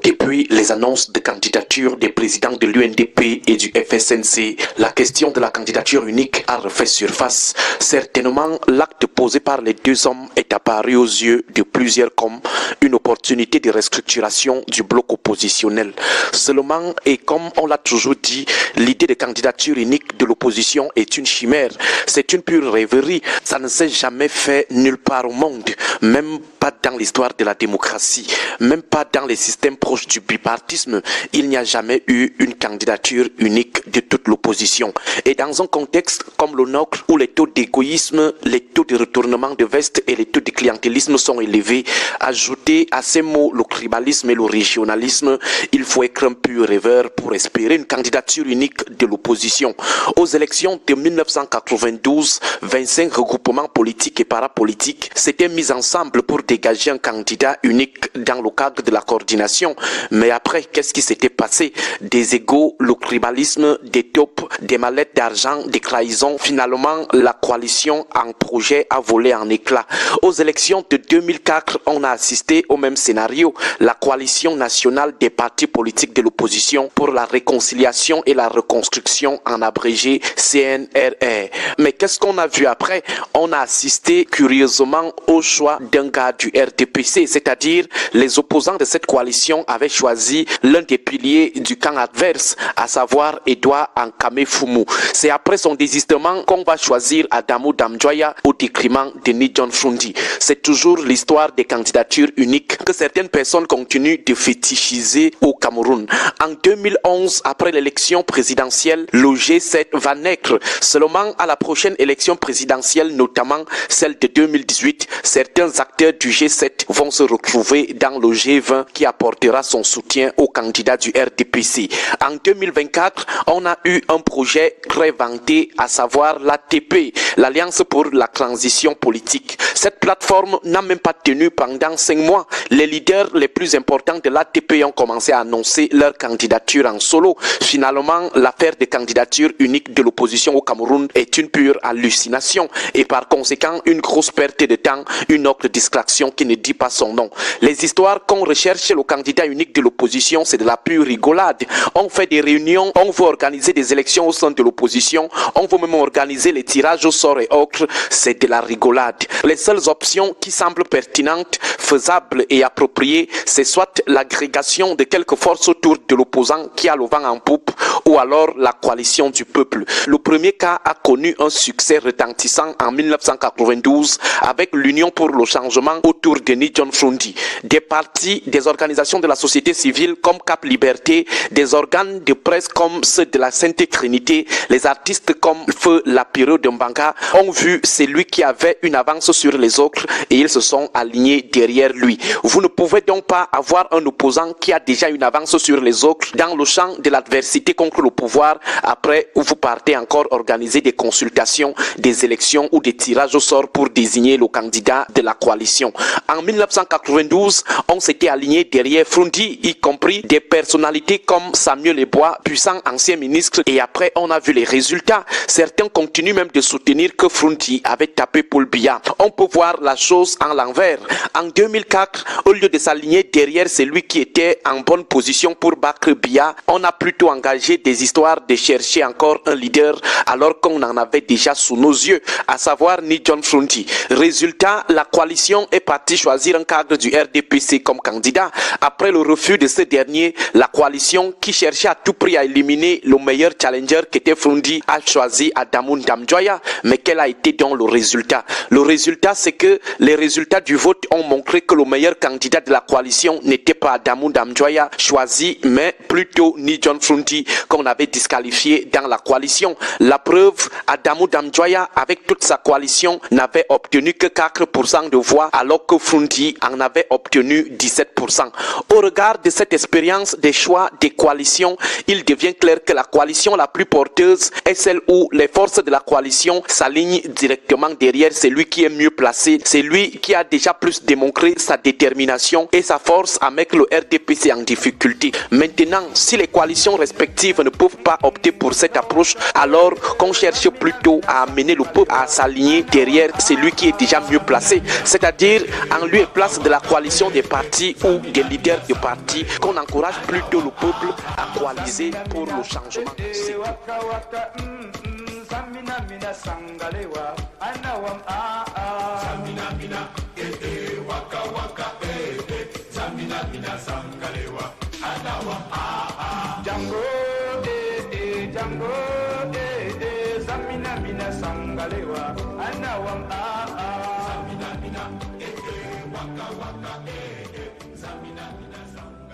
Depuis les annonces de candidature des présidents de l'UNDP et du FSNC, la question de la candidature unique a refait surface. Certainement, l'acte posé par les deux hommes est apparu aux yeux de plusieurs comme une opportunité de restructuration du bloc oppositionnel. Seulement, et comme on l'a toujours dit, l'idée de candidature unique de l'opposition est une chimère. C'est une pure rêverie. Ça ne s'est jamais fait nulle part au monde, même pas dans l'histoire de la démocratie, même pas dans les systèmes proches du bipartisme. Il n'y a jamais eu une candidature unique de toute l'opposition. Et dans un contexte comme le nôtre, où les taux d'égoïsme, les taux de retournement de veste et les taux de clientélisme sont élevés, ajouter à ces mots le tribalisme et le régionalisme, il faut être un pur rêveur pour espérer une candidature unique de l'opposition. Aux élections de 1992, 25 regroupements politiques et parapolitiques s'étaient mis ensemble pour dégager un candidat unique dans le cadre de la coordination. Mais après, qu'est-ce qui s'était passé? Des égos, le tribalisme, des taupes, des mallettes d'argent, des trahisons. Finalement, la coalition en projet a volé en éclats. Aux élections de 2004, on a assisté au même scénario. La coalition nationale des partis politiques de l'opposition pour la réconciliation et la reconstruction, en abrégé CNRR. Mais qu'est-ce qu'on a vu après? On a assisté curieusement au choix d'un gars du RDPC, c'est-à-dire les opposants de cette coalition avaient choisi l'un des piliers du camp adverse, à savoir Edouard Ankame Fumu. C'est après son désistement qu'on va choisir Adamou Damjoya au détriment de Nidjon Fundi. C'est toujours l'histoire des candidatures uniques que certaines personnes continuent de fétichiser au Cameroun. En 2011, après l'élection présidentielle, le G7 va naître. Seulement à la prochaine élection présidentielle, notamment celle de 2018, certains acteurs du G7 vont se retrouver dans le G20 qui apportera son soutien au candidat du RDPC. En 2024, on a eu un projet très vanté, à savoir l'ATP, l'Alliance pour la transition politique. Cette plateforme n'a même pas tenu pendant 5 mois. Les leaders les plus importants de l'ATP ont commencé à annoncer leur candidature en solo. Finalement, l'affaire de candidature unique de l'opposition au Cameroun est une pure hallucination et par conséquent une grosse perte de temps, une autre distraction qui ne dit pas son nom. Les histoires qu'on recherche chez le candidat unique de l'opposition, c'est de la pure rigolade. On fait des réunions, on veut organiser des élections au sein de l'opposition, on veut même organiser les tirages au sort et autres, c'est de la rigolade. Les seules options qui semblent pertinentes, faisables et appropriées, c'est soit l'agrégation de quelques forces autour de l'opposant qui a le vent en poupe, ou alors la coalition du peuple. Le premier cas a connu un succès retentissant en 1992 avec l'Union pour le changement autour de Nidjon Fundi. Des partis, des organisations de la société civile comme Cap Liberté, des organes de presse comme ceux de la Sainte Trinité, les artistes comme Feu Lapiro de Mbanga ont vu celui qui avait une avance sur les autres et ils se sont alignés derrière lui. Vous ne pouvez donc pas avoir un opposant qui a déjà une avance sur les autres dans le champ de l'adversité contre le pouvoir. Après, vous partez encore organiser des consultations, des élections ou des tirages au sort pour désigner le candidat de la coalition. En 1992, on s'était aligné derrière Fundi, y compris des personnalités comme Samuel Ebois, puissant ancien ministre, et après on a vu les résultats. Certains continuent même de soutenir que Fundi avait tapé Paul Biya. On peut voir la chose en l'envers. En 2004, au lieu de s'aligner derrière celui qui était en bonne position pour battre Biya, on a plutôt engagé des histoires de chercher encore un leader alors qu'on en avait déjà sous nos yeux, à savoir Nidjon Fundi. Résultat, la coalition est partie choisir un cadre du RDPC comme candidat. Après le refus de ce dernier, la coalition qui cherchait à tout prix à éliminer le meilleur challenger qui était Fundi a choisi Adamou Damjoya. Mais quel a été donc le résultat? Le résultat, c'est que les résultats du vote ont montré que le meilleur candidat de la coalition n'était pas Adamou Damjoya choisi, mais plutôt Nidjon Fundi qu'on avait disqualifié dans la coalition. La preuve, Adamou Damjoya avec toute sa coalition n'avait obtenu que 4% de voix alors que Fundi en avait obtenu 17%. Au regard de cette expérience des choix des coalitions, il devient clair que la coalition la plus porteuse est celle où les forces de la coalition s'alignent directement derrière celui qui est mieux placé, celui qui a déjà plus démontré sa détermination et sa force à mettre le RDPC en difficulté. Maintenant, si les coalitions respectives ne peuvent pas opter pour cette approche, alors qu'on cherche plutôt à amener le peuple à s'aligner derrière celui qui est déjà mieux placé, c'est-à-dire en lieu et place de la coalition des partis ou des leaders de partis, qu'on encourage plutôt le peuple à coaliser pour le changement. Django, Django, Zamina mina sangalewa, anawam Zamina mina, waka waka, Zamina mina sang.